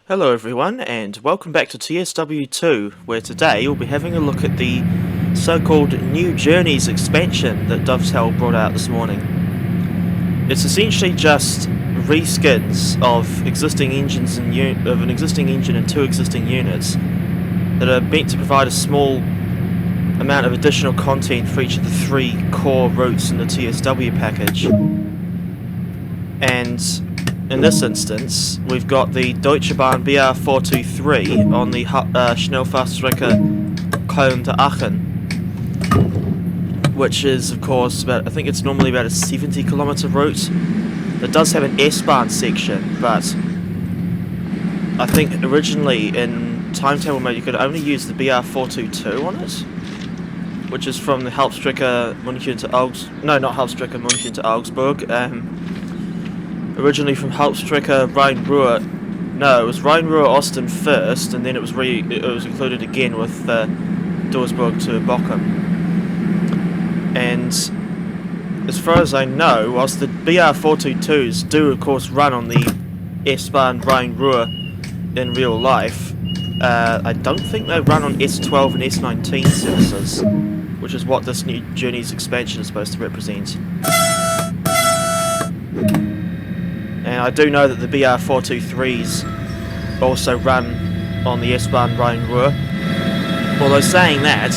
Hello everyone, and welcome back to TSW2, where today we'll be having a look at the so-called New Journeys expansion that Dovetail brought out this morning. It's essentially just reskins of existing engines and an existing engine and two existing units that are meant to provide a small amount of additional content for each of the three core routes in the TSW package. And in this instance, we've got the Deutsche Bahn BR423 on the Schnellfahrstrecke Köln to Aachen, which is, of course, I think it's normally about a 70-kilometre route. It does have an S-Bahn section, but I think originally in timetable mode you could only use the BR422 on it, which is from the Hauptstrecke München to München to Augsburg. Originally from Hauptstrecke rhein-ruhr. No, it was rhein-ruhr Osten first, and then it was included again with Duisburg to Bochum. And as far as I know, whilst the BR422s do of course run on the S-Bahn rhein-ruhr in real life, I don't think they run on S12 and S19 services, which is what this New Journeys expansion is supposed to represent. And I do know that the BR423s also run on the S-Bahn rhein-ruhr. Although saying that,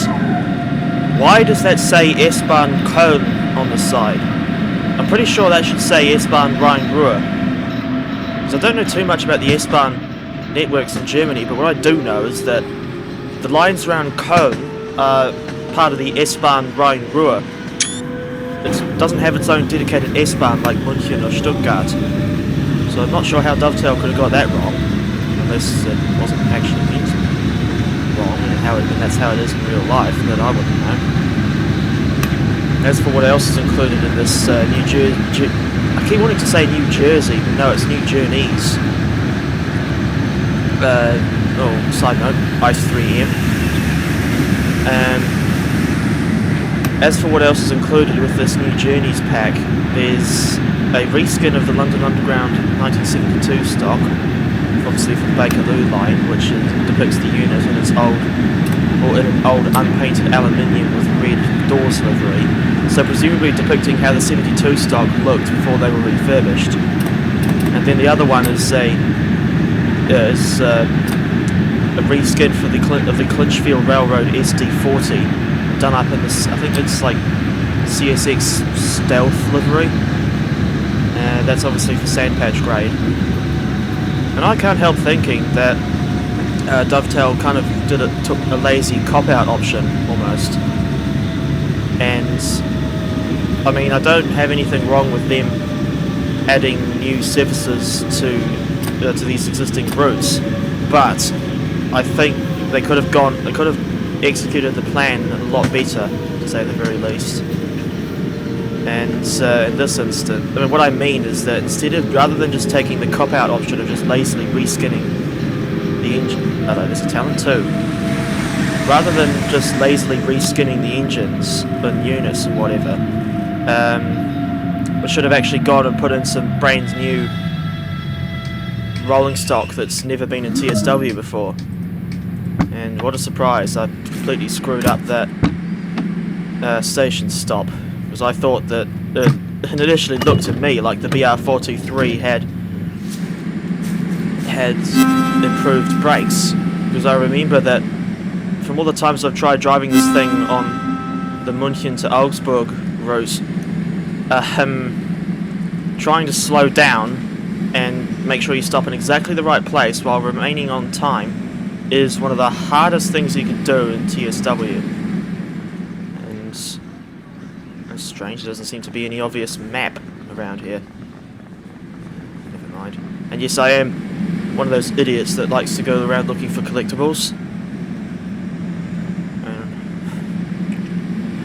why does that say S-Bahn Köln on the side? I'm pretty sure that should say S-Bahn rhein-ruhr. So I don't know too much about the S-Bahn networks in Germany, but what I do know is that the lines around Köln are part of the S-Bahn rhein-ruhr. It doesn't have its own dedicated S-Bahn like München or Stuttgart. So I'm not sure how Dovetail could have got that wrong, unless it wasn't actually meant wrong, and that's how it is in real life, that I wouldn't know. As for what else is included in this New Jersey, I keep wanting to say New Jersey, but no, it's New Journeys. Side note, Ice 3M. As for what else is included with this New Journeys pack, there's a reskin of the London Underground 1972 stock, obviously from the Bakerloo line, which depicts the unit in its old unpainted aluminium with red doors livery, so presumably depicting how the 72 stock looked before they were refurbished. And then the other one is a reskin of the Clinchfield Railroad SD40, done up in this, I think it's like CSX stealth livery. That's obviously for sandpatch grade. And I can't help thinking that Dovetail kind of took a lazy cop-out option, almost. And, I mean, I don't have anything wrong with them adding new services to these existing routes, but I think they could have executed the plan a lot better, to say the very least. And in this instance, I mean, what I mean is that rather than just taking the cop-out option of just lazily reskinning the engine, there's a talent too. Rather than just lazily reskinning the engines and units and whatever, we should have actually gone and put in some brand new rolling stock that's never been in TSW before. And what a surprise! I completely screwed up that station stop. Because I thought that it initially looked to me like the BR423 had improved brakes, because I remember that from all the times I've tried driving this thing on the München to Augsburg route, trying to slow down and make sure you stop in exactly the right place while remaining on time is one of the hardest things you can do in TSW. That's strange, there doesn't seem to be any obvious map around here. Never mind. And yes, I am one of those idiots that likes to go around looking for collectibles.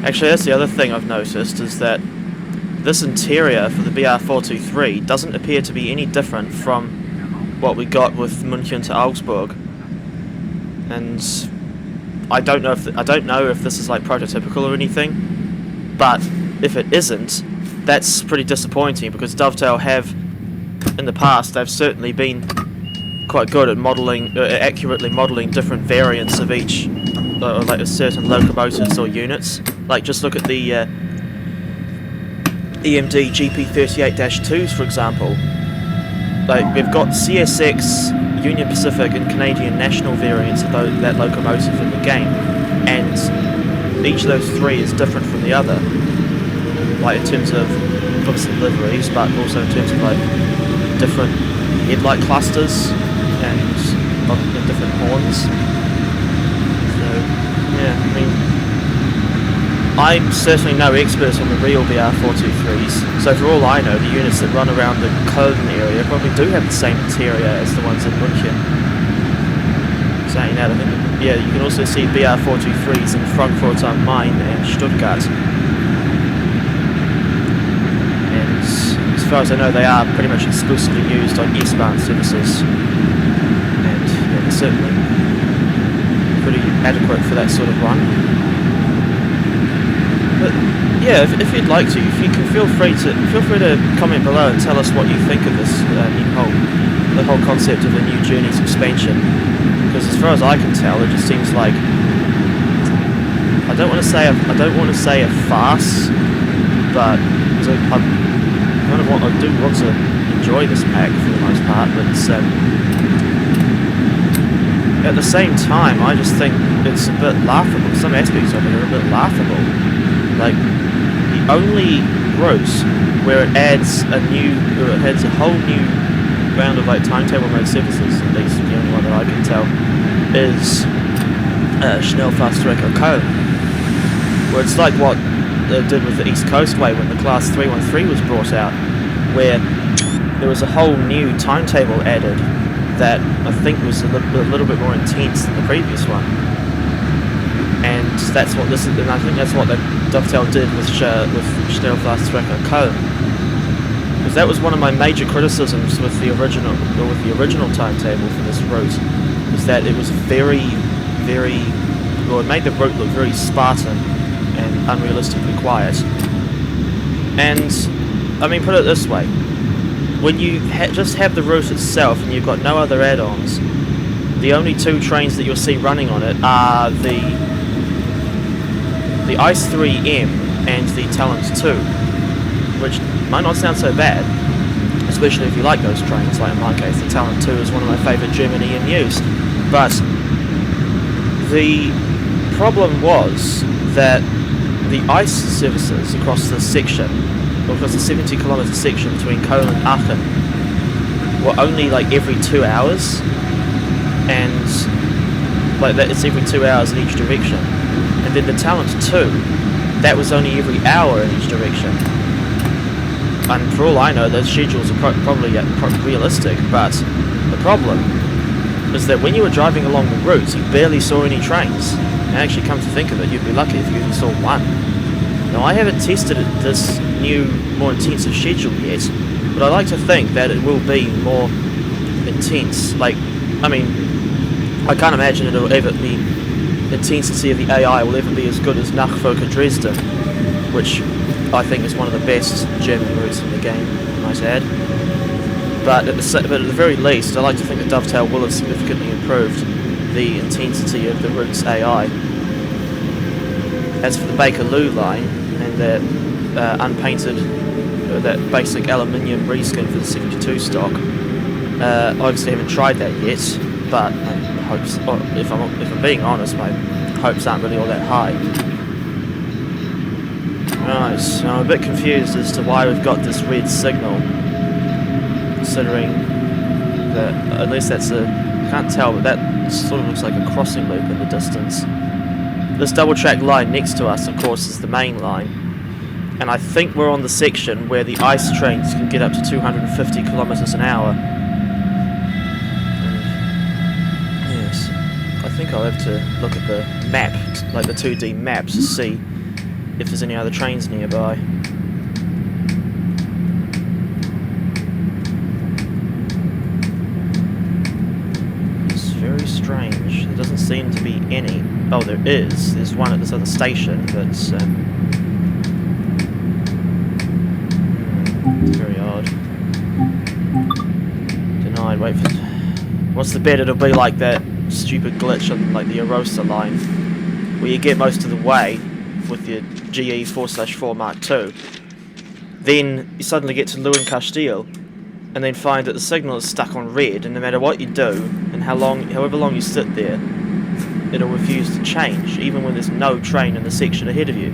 Actually, that's the other thing I've noticed, is that this interior for the BR423 doesn't appear to be any different from what we got with München to Augsburg. And I don't know if this is like prototypical or anything. But if it isn't, that's pretty disappointing, because Dovetail have, in the past, they've certainly been quite good at modelling, accurately modelling different variants of each, like certain locomotives or units. Like just look at the EMD GP38-2s, for example. Like we've got CSX, Union Pacific, and Canadian National variants of that locomotive in the game, and each of those three is different from the other. Like in terms of obviously liveries, but also in terms of like different headlight clusters and different horns. So yeah, I mean, I'm certainly no expert on the real BR423s, so for all I know, the units that run around the Köln area probably do have the same interior as the ones in München. Saying that, I think, yeah, you can also see BR423s in Frankfurt am Main and Stuttgart. And as far as I know, they are pretty much exclusively used on S-Bahn services. And yeah, they're certainly pretty adequate for that sort of run. But yeah, if you'd like to, if you can feel free to comment below and tell us what you think of this the whole concept of a new Journeys expansion. Because as far as I can tell, it just seems like I don't want to say a farce, but I do want to enjoy this pack for the most part. But at the same time, I just think it's a bit laughable. Some aspects of it are a bit laughable. Like the only route where it adds a whole new round of like timetable mode services, at least the only one that I can tell, is Schnellfahrstrecke Köln, where it's like what they did with the East Coastway when the Class 313 was brought out, where there was a whole new timetable added that I think was a little bit more intense than the previous one. And that's what this is, and I think that's what the Dovetail did with Schnellfahrstrecke Köln. Because that was one of my major criticisms with the original timetable for this route, was that it was very, well, it made the route look very Spartan and unrealistically quiet. And I mean, put it this way: when you just have the route itself and you've got no other add-ons, the only two trains that you'll see running on it are the Ice 3M and the Talent 2, which might not sound so bad, especially if you like those trains. Like in my case, the Talent 2 is one of my favourite German EMUs. But the problem was that the ice services across the section, or across the 70-kilometre section between Köln and Aachen, were only like every 2 hours, and like that, it's every 2 hours in each direction. And then the Talent 2, that was only every hour in each direction. And for all I know, those schedules are probably realistic, but the problem is that when you were driving along the routes, you barely saw any trains. And actually, come to think of it, you'd be lucky if you even saw one. Now, I haven't tested this new, more intensive schedule yet, but I like to think that it will be more intense. Like, I mean, I can't imagine it'll ever be, the intensity of the AI will ever be as good as Nachfolger Dresden, which I think is one of the best German routes in the game, I might add. But at the very least, I like to think that Dovetail will have significantly improved the intensity of the route's AI. As for the Bakerloo line and that unpainted, that basic aluminium reskin for the 72 stock, obviously haven't tried that yet, but hopes, if I'm being honest, my hopes aren't really all that high. Right, so I'm a bit confused as to why we've got this red signal, considering that, at least that's I can't tell, but that sort of looks like a crossing loop in the distance. This double track line next to us, of course, is the main line, and I think we're on the section where the ice trains can get up to 250 kilometers an hour. And yes, I think I'll have to look at the map, like the 2D maps, to see if there's any other trains nearby. It's very strange. There doesn't seem to be any. Oh, there is. There's one at this other station, but it's very odd. Denied. Wait for What's the bet? It'll be like that stupid glitch on like the Arosa line, where you get most of the way with your GE 4/4 Mark II. Then you suddenly get to Lewin Castile, and then find that the signal is stuck on red, and no matter what you do, and however long you sit there, it'll refuse to change, even when there's no train in the section ahead of you.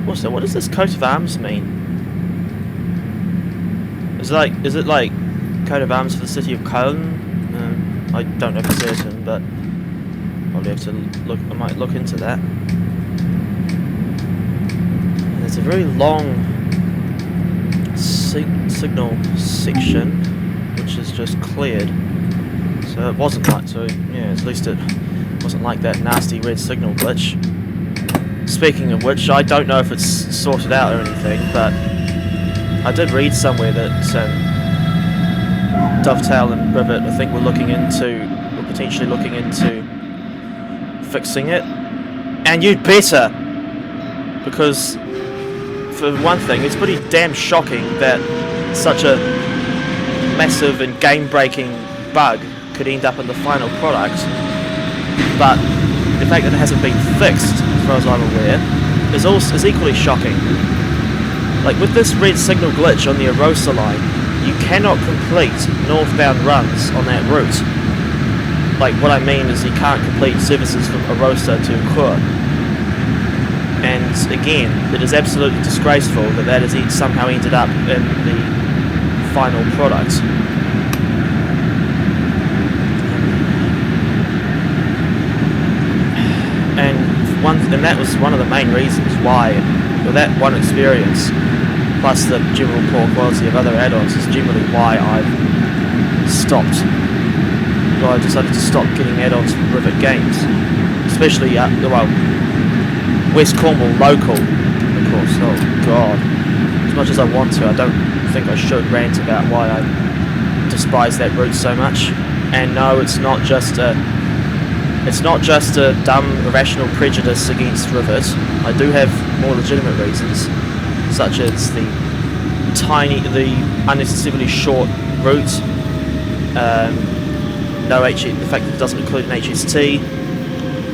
Also, what does this coat of arms mean? Is it like coat of arms for the city of Köln? I don't know for certain, but probably have to look. I might look into that. And there's a very long signal section, which is just cleared. So it wasn't like. So yeah, at least it wasn't like that nasty red signal glitch. Speaking of which, I don't know if it's sorted out or anything, but I did read somewhere that Dovetail and Rivet, I think, were potentially looking into fixing it. And you'd better! Because, for one thing, it's pretty damn shocking that such a massive and game-breaking bug could end up in the final product. But the fact that it hasn't been fixed, as far as I'm aware, is equally shocking. Like, with this red signal glitch on the Arosa line, you cannot complete northbound runs on that route. Like, what I mean is you can't complete services from Arosa to Kur. And again, it is absolutely disgraceful that has somehow ended up in the final product. And that was one of the main reasons why, with that one experience, plus the general poor quality of other add-ons, is generally why I decided to stop getting add-ons from Rivet Games. Especially, West Cornwall local, of course. Oh god. As much as I want to, I don't think I should rant about why I despise that route so much. And no, it's not just a dumb, irrational prejudice against Rivet. I do have more legitimate reasons, such as the unnecessarily short route, the fact that it doesn't include an HST,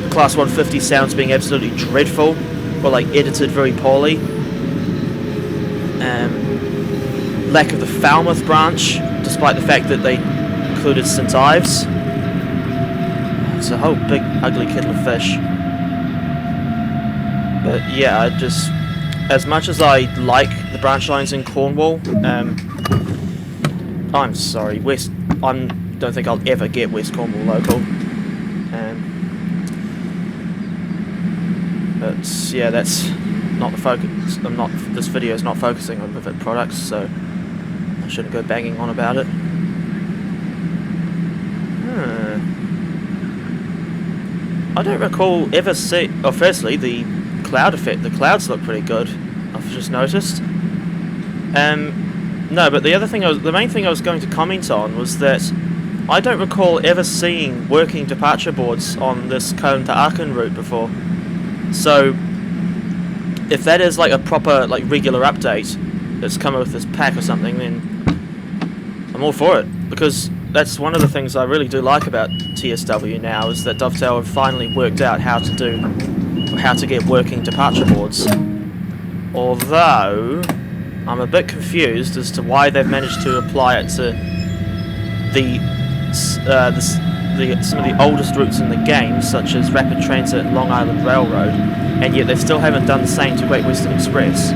the Class 150 sounds being absolutely dreadful, or like edited very poorly, lack of the Falmouth branch, despite the fact that they included St Ives. It's a whole big ugly kettle of fish. But yeah, as much as I like the branch lines in Cornwall, I'm sorry, I don't think I'll ever get West Cornwall local. But yeah, that's not the focus. This video is not focusing on Rivet products, so I shouldn't go banging on about it. I don't recall ever seeing. Oh, firstly, the cloud effect. The clouds look pretty good. I've just noticed. No, but the main thing I was going to comment on was that I don't recall ever seeing working departure boards on this Köln to Aachen route before. So, if that is like a proper, like, regular update that's coming with this pack or something, then I'm all for it, because that's one of the things I really do like about TSW now, is that Dovetail have finally worked out how to get working departure boards. Although I'm a bit confused as to why they've managed to apply it to some of the oldest routes in the game, such as Rapid Transit and Long Island Railroad, and yet they still haven't done the same to Great Western Express.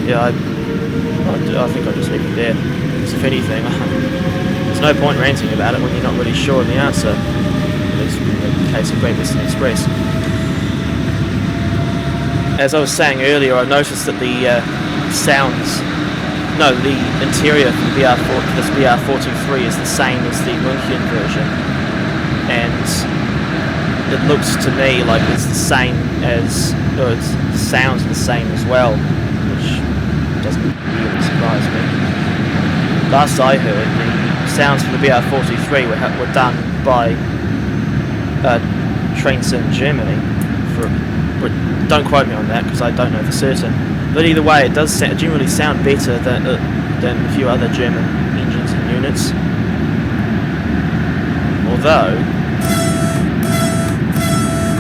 Yeah, I think I'll just leave it there. Because if anything, there's no point ranting about it when you're not really sure of the answer. At least in the case of Great Western Express. As I was saying earlier, I noticed that the the interior for this BR423 is the same as the München version, and it looks to me like it's the same as, or it sounds the same as well, which doesn't really surprise me. Last I heard, the sounds for the BR423 were done by Trains in Germany. But don't quote me on that, because I don't know for certain. But either way, it does generally sound better than a few other German engines and units. Although,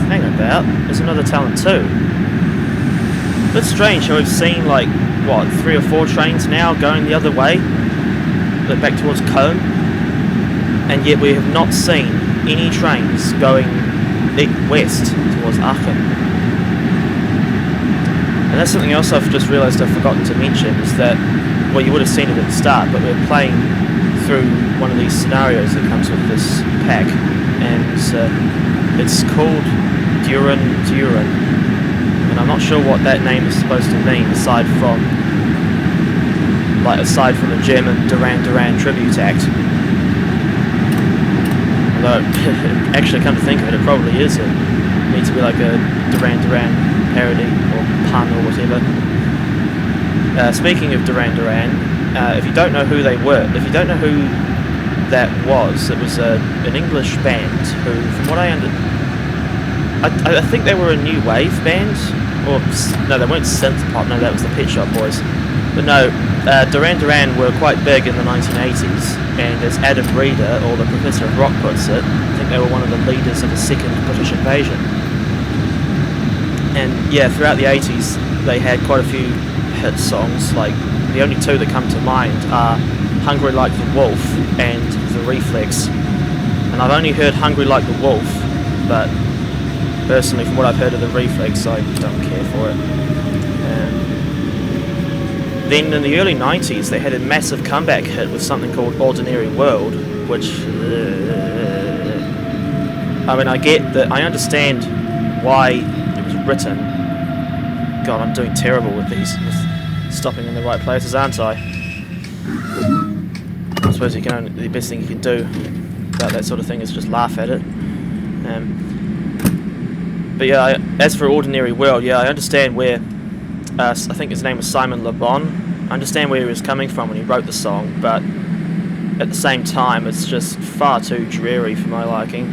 hang about, there's another Talon 2. Bit strange how we've seen like, what, 3 or 4 trains now going the other way, back towards Köln, and yet we have not seen any trains going west towards Aachen. And that's something else I've just realised I've forgotten to mention, is that, well, you would have seen it at the start, but we're playing through one of these scenarios that comes with this pack, and it's called Düren Düren, and I'm not sure what that name is supposed to mean, aside from the German Duran Duran tribute act. Although, actually, come to think of it, it probably is. It needs to be like a Duran Duran parody or pun or whatever. Speaking of Duran Duran, if you don't know who they were, if you don't know who that was, it was an English band who, from what I think they were a new wave band, or no, they weren't synth pop. No, that was the Pet Shop Boys. But no, Duran Duran were quite big in the 1980s, and as Adam Reeder, or the Professor of Rock, puts it, I think they were one of the leaders of the second British invasion. And yeah, throughout the 80s, they had quite a few hit songs. Like, the only 2 that come to mind are Hungry Like the Wolf and The Reflex. And I've only heard Hungry Like the Wolf, but personally, from what I've heard of The Reflex, I don't care for it. Then in the early 90s, they had a massive comeback hit with something called Ordinary World, which, I mean, I understand why it was written. God, I'm doing terrible with these, with stopping in the right places, aren't I? I suppose the best thing you can do about that sort of thing is just laugh at it. But yeah, as for Ordinary World, yeah, I understand where, I think his name was Simon Le Bon. I understand where he was coming from when he wrote the song, but at the same time, it's just far too dreary for my liking.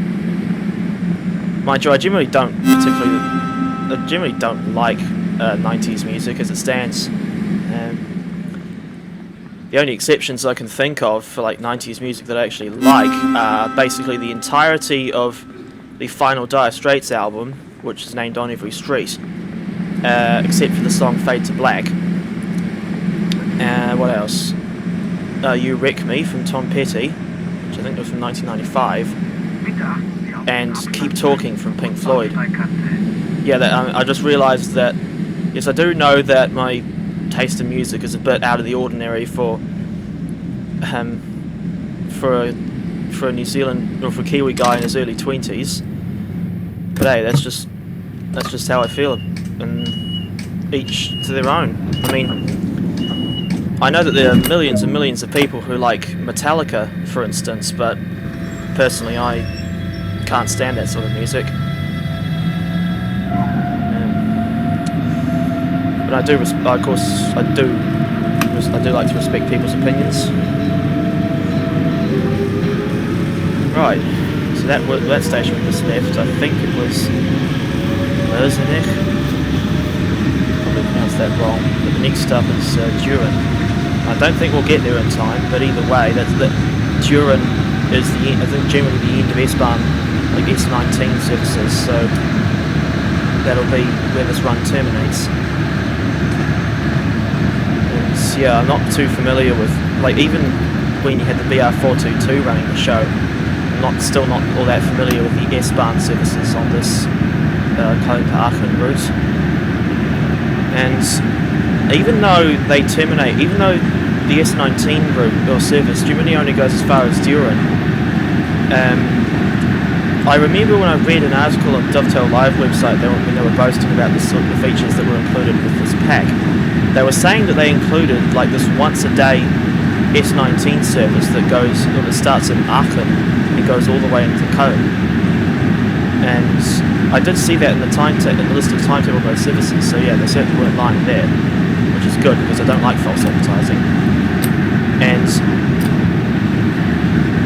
Mind you, I generally don't like 90s music as it stands. The only exceptions I can think of for like 90s music that I actually like are basically the entirety of the final Dire Straits album, which is named On Every Street, except for the song Fade to Black. What else? You Wreck Me from Tom Petty, which I think was from 1995, and Keep Talking from Pink Floyd. Yeah, I just realised that, yes, I do know that my taste in music is a bit out of the ordinary for a New Zealand, or for a Kiwi guy in his early 20s. But hey, that's just how I feel, and each to their own. I mean, I know that there are millions and millions of people who like Metallica, for instance, but personally I can't stand that sort of music. But I do like to respect people's opinions. Right, so that station we just left, I think it was Merzenich. Probably pronounced that wrong. But the next stop is Düren. I don't think we'll get there in time, but either way, Düren is I think generally the end of S-Bahn, like S19 services, so that'll be where this run terminates. And yeah, I'm not too familiar with, like, even when you had the BR423 running the show, I'm still not all that familiar with the S-Bahn services on this Köln to Aachen route. And even though the S19 route or service generally only goes as far as Düren, I remember when I read an article on Dovetail Live website when they were boasting about the sort of features that were included with this pack. They were saying that they included like this once a day S19 service that starts in Aachen and goes all the way into Köln. And I did see that in the list of timetable of those services, so yeah, they certainly weren't lying there, which is good because I don't like false advertising. And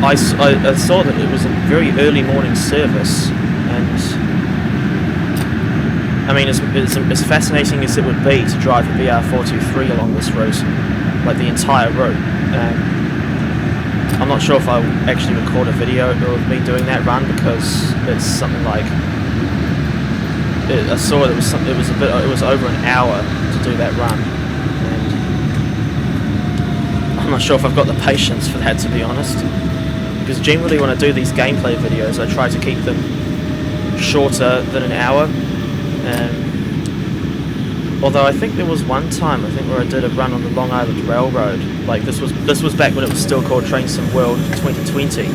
I saw that it was a very early morning service, and I mean, as fascinating as it would be to drive a BR423 along this route, like the entire route. I'm not sure if I'll actually record a video of me doing that run, because it's something like I saw it was over an hour to do that run, and I'm not sure if I've got the patience for that, to be honest. Because generally when I do these gameplay videos, I try to keep them shorter than an hour. Although I think there was one time where I did a run on the Long Island Railroad. Like this was back when it was still called Train Sim World 2020,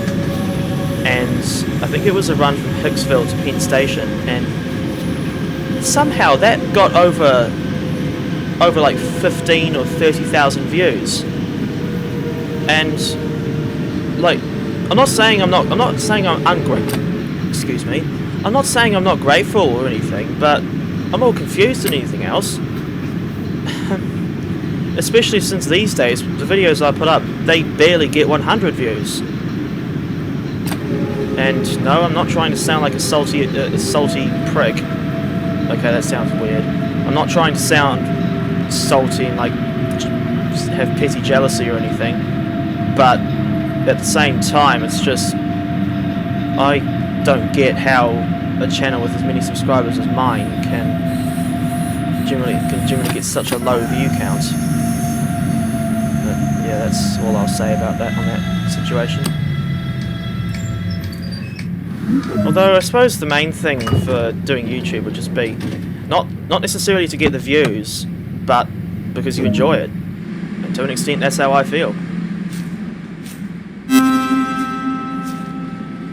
and I think it was a run from Hicksville to Penn Station, and somehow that got over like 15 or 30,000 views. And like, I'm not saying I'm ungrateful. Excuse me. I'm not saying I'm not grateful or anything, but I'm more confused than anything else. Especially since these days, the videos I put up, they barely get 100 views. And no, I'm not trying to sound like a salty prick. Okay, that sounds weird. I'm not trying to sound salty and like have petty jealousy or anything. But at the same time, it's just, I don't get how a channel with as many subscribers as mine can generally get such a low view count. But yeah, that's all I'll say about that on that situation. Although I suppose the main thing for doing YouTube would just be not necessarily to get the views, but because you enjoy it. And to an extent, that's how I feel.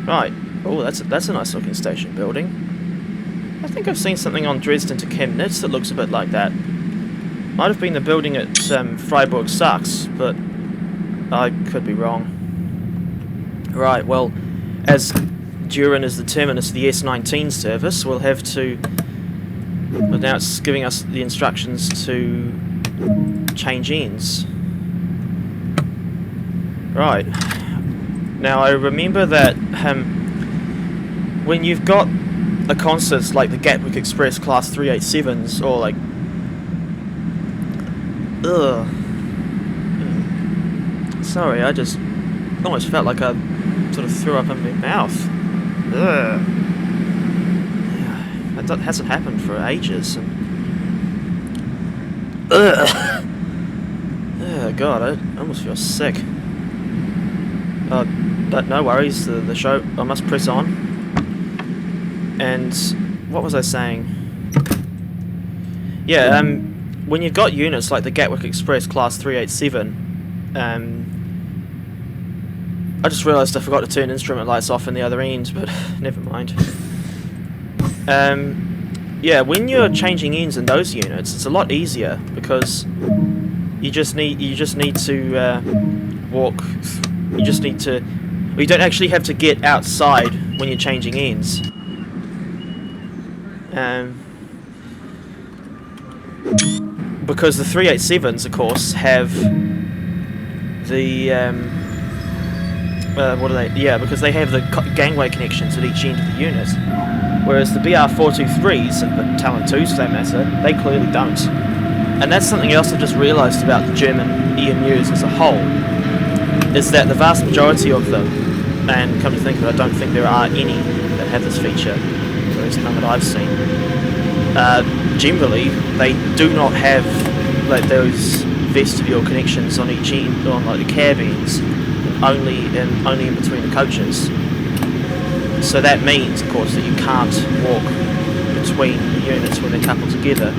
Right. Oh, that's a nice looking station building. I think I've seen something on Dresden to Chemnitz that looks a bit like that. Might have been the building at Freiburg Sachs, but I could be wrong. Right, well, as Düren is the terminus of the S19 service, we'll have to... Well, now it's giving us the instructions to change ends. Right. Now, I remember that when you've got a concerts like the Gatwick Express Class 387s, or like... Sorry, I just almost felt like I sort of threw up in my mouth. That hasn't happened for ages. Oh god, I almost feel sick. But no worries, the show, I must press on. And what was I saying? Yeah, when you've got units like the Gatwick Express Class 387, I just realised I forgot to turn instrument lights off in the other end, but never mind. Yeah, when you're changing ends in those units, it's a lot easier because you just need to walk. You just need to. Well, you don't actually have to get outside when you're changing ends. Because the 387s, of course, have the what are they? Yeah, because they have the gangway connections at each end of the unit, whereas the BR423s and the Talon 2s, for that matter, they clearly don't. And that's something else I've just realised about the German EMUs as a whole, is that the vast majority of them, and come to think of it, I don't think there are any that have this feature, at least none that I've seen. Generally, they do not have like those vestibule connections on each end, on like the cab ends, only in between the coaches. So that means, of course, that you can't walk between the units when they're coupled together.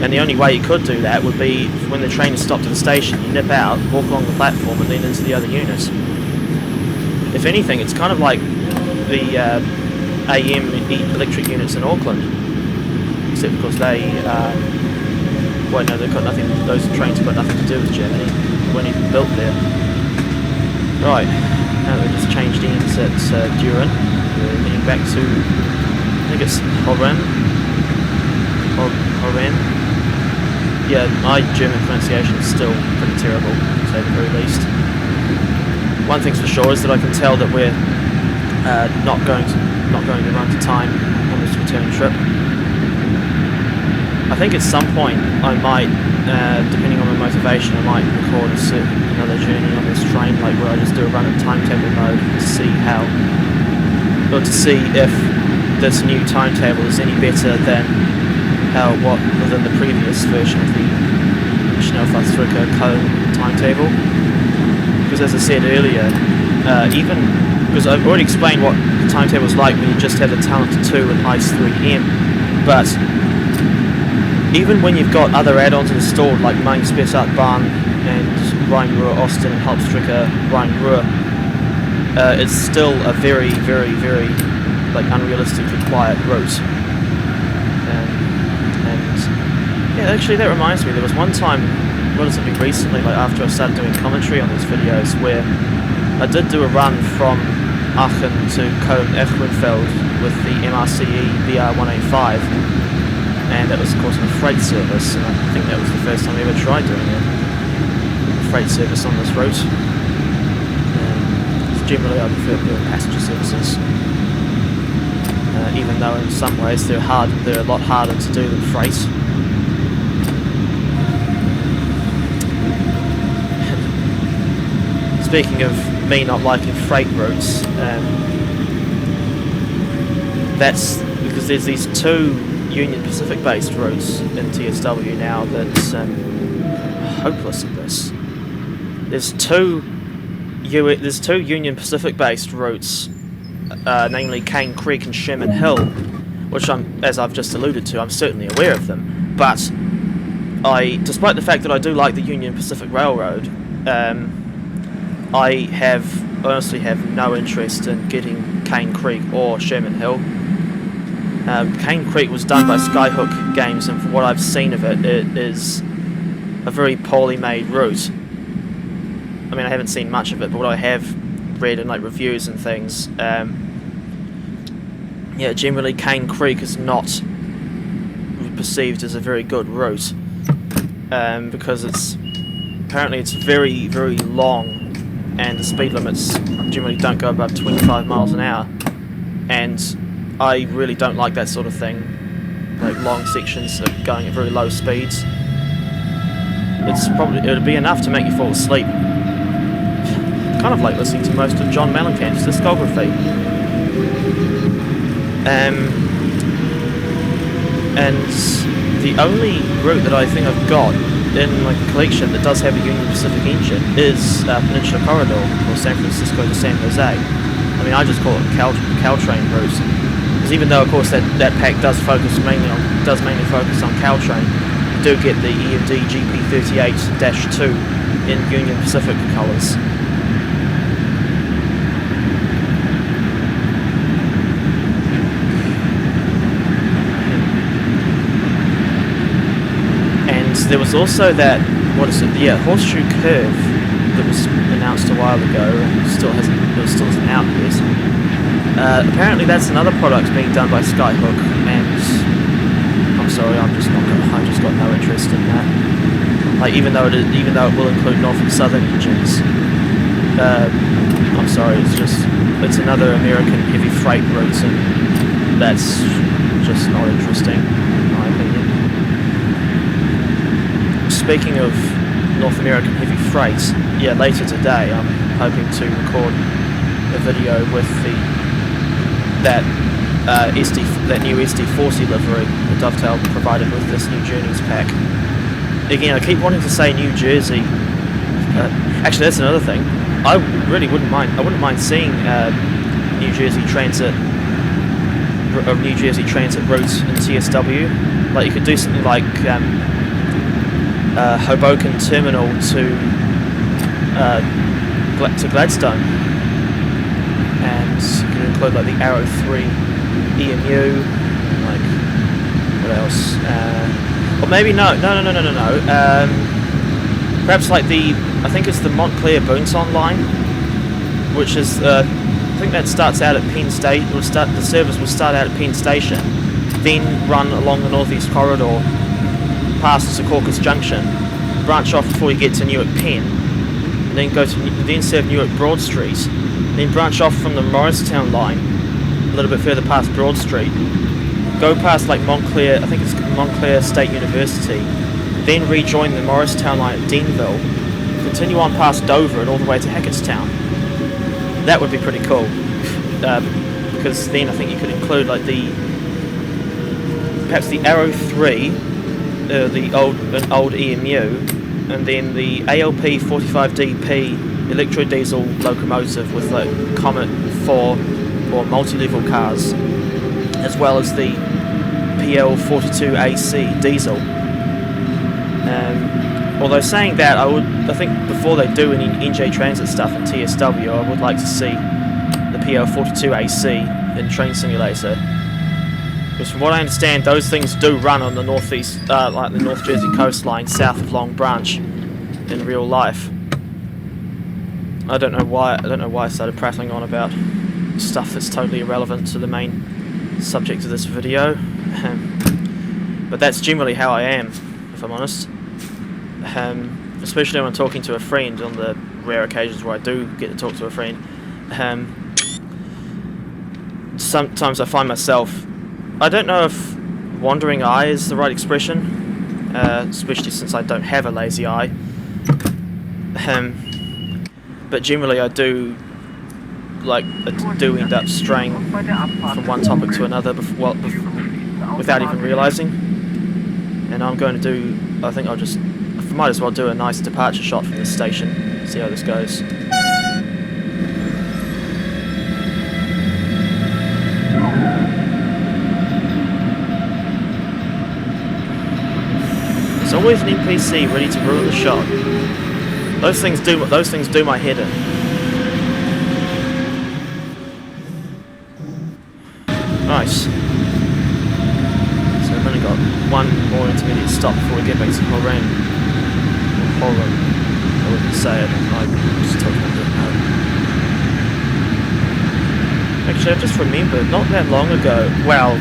And the only way you could do that would be when the train is stopped at the station, you nip out, walk along the platform, and then into the other units. If anything, it's kind of like the AM electric units in Auckland, except of course they, well, no, they've got nothing. Those trains have got nothing to do with Germany. They weren't even built there. Right, now they've just changed ends at Düren. We're heading back to, I think it's Horrem. Horrem. Yeah, my German pronunciation is still pretty terrible, to say the very least. One thing's for sure is that I can tell that we're not going to run to time on this return trip. I think at some point I might, depending on my motivation, I might record another journey on this train, like where I just do a run in timetable mode to see how, or to see if this new timetable is any better than what within the previous version of the Schnellfahrstrecke Köln timetable. Because as I said earlier, even because I've already explained what the timetable is like when you just have the Talent 2 and Ice 3M, but even when you've got other add-ons installed like Main Bahn and rhein-ruhr Osten and Hauptstrecke rhein-ruhr, it's still a very, very, very like unrealistically quiet route. And yeah, actually that reminds me, there was one time relatively recently, like after I started doing commentary on these videos, where I did do a run from Aachen to Köln-Echrenfeld with the MRCE BR423, and that was of course on a freight service, and I think that was the first time I ever tried doing a freight service on this route. Generally I prefer doing passenger services, even though in some ways they're a lot harder to do than freight. Speaking of me not liking freight routes, that's because there's these two Union Pacific based routes in TSW now that's hopeless at this. There's two Union Pacific based routes, namely Cane Creek and Sherman Hill, which as I've just alluded to, I'm certainly aware of them, but despite the fact that I do like the Union Pacific Railroad, I honestly have no interest in getting Cane Creek or Sherman Hill. Cane Creek was done by Skyhook Games, and from what I've seen of it, it is a very poorly made route. I mean, I haven't seen much of it, but what I have read in like reviews and things, yeah, generally Cane Creek is not perceived as a very good route, because apparently it's very, very long, and the speed limits generally don't go above 25 miles an hour, and I really don't like that sort of thing, like long sections of going at very low speeds. It'll be enough to make you fall asleep. Kind of like listening to most of John Mellencamp's discography. And the only route that I think I've got in my collection that does have a Union Pacific engine is Peninsula Corridor, or San Francisco to San Jose. I mean, I just call it Caltrain route, because even though of course that pack does mainly focus on Caltrain, you do get the EMD GP38-2 in Union Pacific colours. There was also that, horseshoe curve that was announced a while ago and still isn't out yet. Apparently that's another product being done by Skyhook, and I'm sorry, I just got no interest in that. Like even though it will include North and Southern engines, I'm sorry, it's another American heavy freight route, and that's just not interesting, in my opinion. Speaking of North American heavy freight, yeah, later today I'm hoping to record a video with that new SD40 livery that Dovetail provided with this New Journeys pack. Again, I keep wanting to say New Jersey. Actually, that's another thing. I wouldn't mind seeing New Jersey Transit routes in TSW. Like you could do something like Hoboken Terminal to Gladstone, and you can include like the Arrow 3 EMU, like what else? Or maybe no. Perhaps like I think it's the Montclair Boonton line, which is I think that starts out at Penn State. The service will start out at Penn Station, then run along the Northeast Corridor past Secaucus Junction, branch off before you get to Newark Penn, and then serve Newark Broad Street, then branch off from the Morristown line a little bit further past Broad Street, go past like Montclair, I think it's Montclair State University, then rejoin the Morristown line at Denville, continue on past Dover and all the way to Hackettstown. That would be pretty cool, because then I think you could include like perhaps the Arrow 3, an old EMU, and then the ALP 45DP electro-diesel locomotive with like Comet 4 or multi-level cars, as well as the PL42AC diesel. Although saying that, I think before they do any NJ Transit stuff in TSW, I would like to see the PL42AC in Train Simulator. Because from what I understand, those things do run on the northeast, like the North Jersey coastline, south of Long Branch, in real life. I don't know why I started prattling on about stuff that's totally irrelevant to the main subject of this video. But that's generally how I am, if I'm honest. Especially when I'm talking to a friend on the rare occasions where I do get to talk to a friend. Sometimes I find myself, I don't know if wandering eye is the right expression, especially since I don't have a lazy eye. But generally I do end up straying from one topic to another without even realising. And I'm going to do, I think I might as well do a nice departure shot from this station, see how this goes. There's always an NPC ready to ruin the shot. Those things do my head in. Nice. So I've only got one more intermediate stop before we get back to Horrem. Or Horrem. I wouldn't say it. I'm just talking about it now. Actually, I've just remembered, not that long ago, well,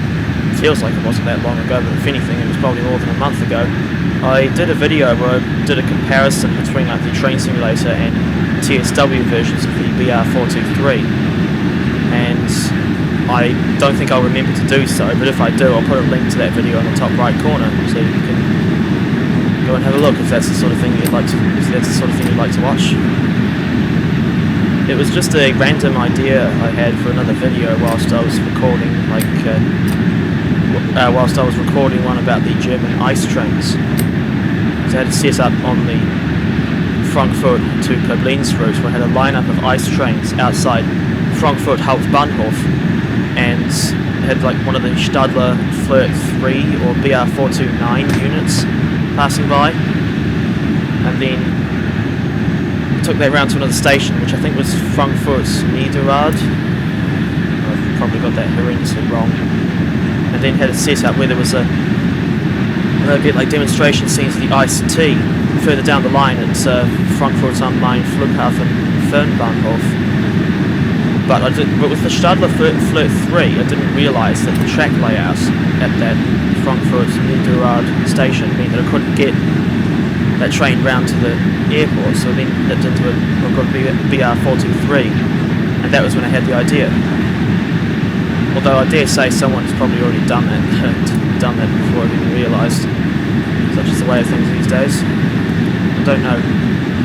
it feels like it wasn't that long ago, but if anything, it was probably more than a month ago, I did a video where I did a comparison between like the Train Simulator and TSW versions of the BR423, and I don't think I'll remember to do so, but if I do, I'll put a link to that video in the top right corner, so you can go and have a look if that's the sort of thing you'd like to watch. It was just a random idea I had for another video whilst I was recording, whilst I was recording one about the German ice trains. So I had to set up on the Frankfurt to Koblenz route, where I had a lineup of ice trains outside Frankfurt Hauptbahnhof, and had like one of the Stadler Flirt 3 or BR429 units passing by, and then took that round to another station, which I think was Frankfurt Niederrad. I've probably got that horrendously wrong. And then had a setup where there was a bit like demonstration scenes of the ICT further down the line at Frankfurt am Main Flughafen Fernbahnhof. But with the Stadler Flirt 3, I didn't realise that the track layout at that Frankfurt Niederrad station meant that I couldn't get that train round to the airport, so then it into a BR423, and that was when I had the idea. Although I dare say someone's probably already done that before I even realised. Such is the way of things these days. I don't know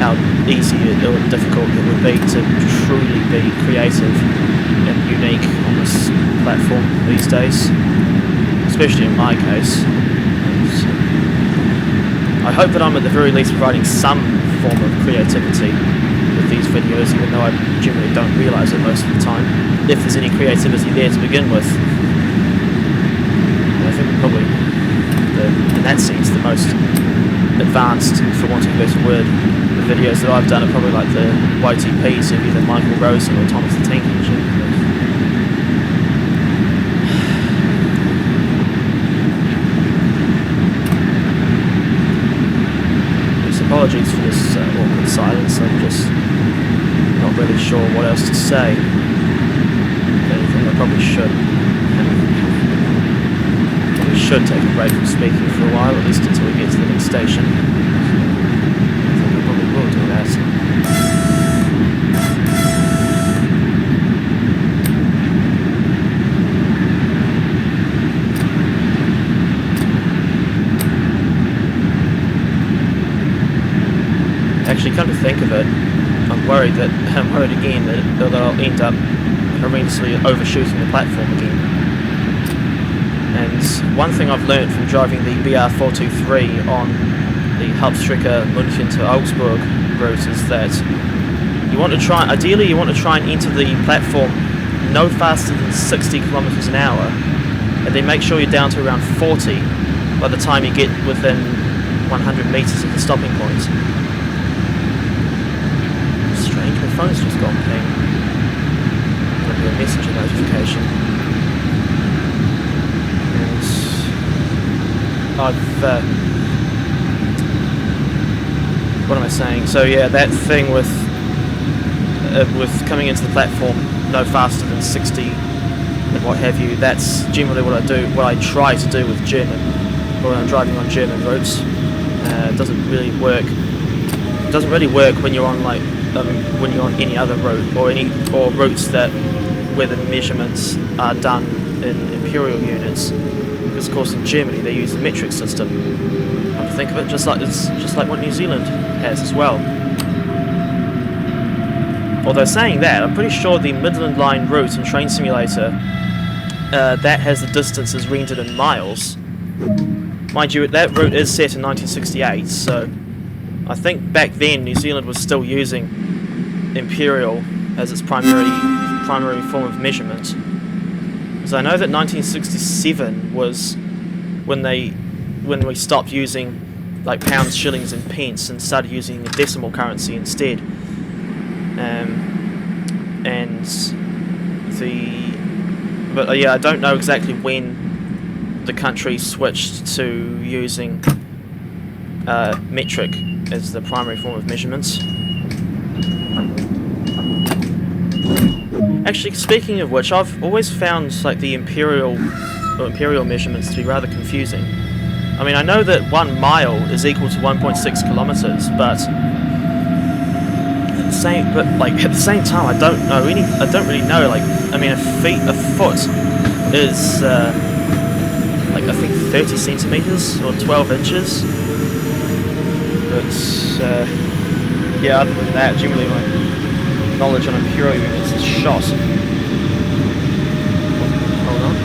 how easy or difficult it would be to truly be creative and unique on this platform these days, especially in my case. I hope that I'm at the very least providing some form of creativity with these videos, even though I generally don't realise it most of the time, if there's any creativity there to begin with. I think probably, in that sense, the most advanced, for want of a better word, the videos that I've done are probably like the YTPs of either Michael Rosen or Thomas the Tank Engine. Apologies for this awkward silence, I'm just not really sure what else to say. If anything, I probably should take a break from speaking for a while, at least until we get to the next station. I think I probably will do that. actually, come to think of it, I'm worried again that I'll end up horrendously overshooting the platform again. And one thing I've learned from driving the BR423 on the Hauptstrecke München to Augsburg route is that ideally you want to try and enter the platform no faster than 60 kilometers an hour, and then make sure you're down to around 40 by the time you get within 100 meters of the stopping point. Strange, my phone's just gone ping. There'll be a messenger notification. And what am I saying? So yeah, that thing with coming into the platform no faster than 60 and what have you, that's generally what I try to do with German, or when I'm driving on German roads. It doesn't really work. It doesn't really work when you're on when you're on any other road or routes where the measurements are done in imperial units. Because of course in Germany they use the metric system. Come to think of it, just like what New Zealand has as well. Although saying that, I'm pretty sure the Midland Line route in Train Simulator that has the distances rendered in miles. Mind you, that route is set in 1968, so I think back then New Zealand was still using imperial as its primary form of measurement. Because I know that 1967 was when we stopped using like pounds, shillings, and pence and started using the decimal currency instead. But yeah, I don't know exactly when the country switched to using metric as the primary form of measurements. Actually, speaking of which, I've always found like the imperial measurements to be rather confusing. I mean, I know that 1 mile is equal to 1.6 kilometers, but at the same time, I don't really know. Like, I mean, a foot is like I think 30 centimeters or 12 inches. But yeah, other than that, generally my knowledge on imperial units is shot. Hold on.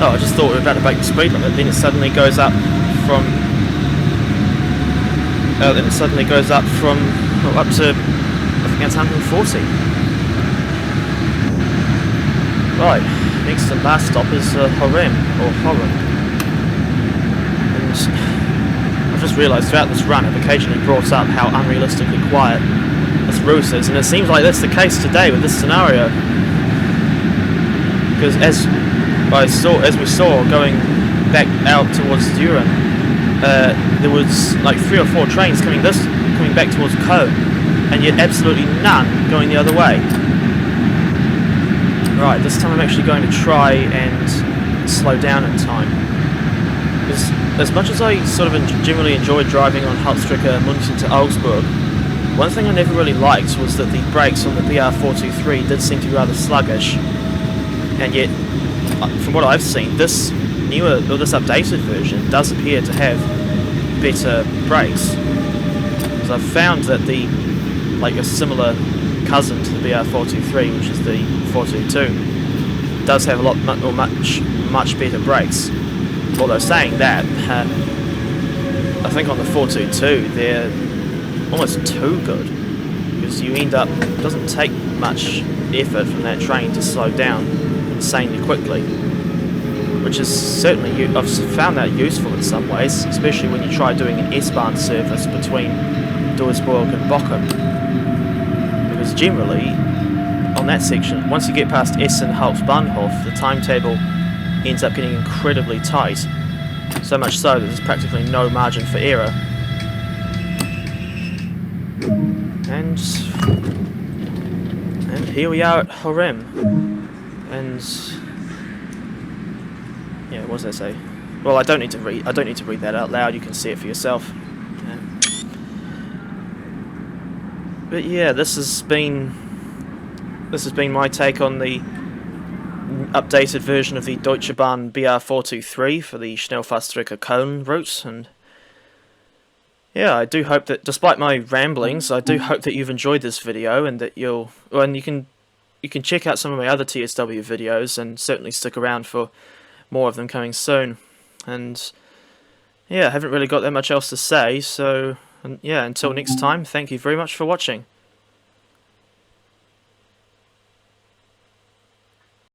Oh, I just thought we were about to break the speed limit. Then it suddenly goes up from. Up to, I think that's 140. Right, next and last stop is Horrem, And I've just realised throughout this run I've occasionally brought up how unrealistically quiet this route is, and it seems like that's the case today with this scenario. Because as we saw going back out towards Düren, there was like 3 or 4 trains coming back towards Köln, and yet absolutely none going the other way. Right, this time I'm actually going to try and slow down in time. Because as much as I sort of generally enjoyed driving on Hauptstrecke München to Augsburg, one thing I never really liked was that the brakes on the BR423 did seem to be rather sluggish. And yet, from what I've seen, this updated version does appear to have better brakes. Because I've found that a similar cousin to the BR423, which is the 422, does have much better brakes. Although saying that, I think on the 422 they're almost too good, because it doesn't take much effort from that train to slow down insanely quickly. Which is certainly, I've found that useful in some ways, especially when you try doing an S-Bahn service between Duisburg and Bochum. Because generally, on that section, once you get past Essen Hauptbahnhof, the timetable ends up getting incredibly tight. So much so that there's practically no margin for error. And here we are at Horrem. And yeah, what does that say? Well, I don't need to read that out loud. You can see it for yourself. But yeah, this has been my take on the updated version of the Deutsche Bahn BR423 for the Schnellfahrstrecke Köln route, and Yeah, I do hope that, despite my ramblings, I do hope that you've enjoyed this video and that and you can check out some of my other TSW videos and certainly stick around for more of them coming soon. And yeah, I haven't really got that much else to say, so yeah, until next time, thank you very much for watching.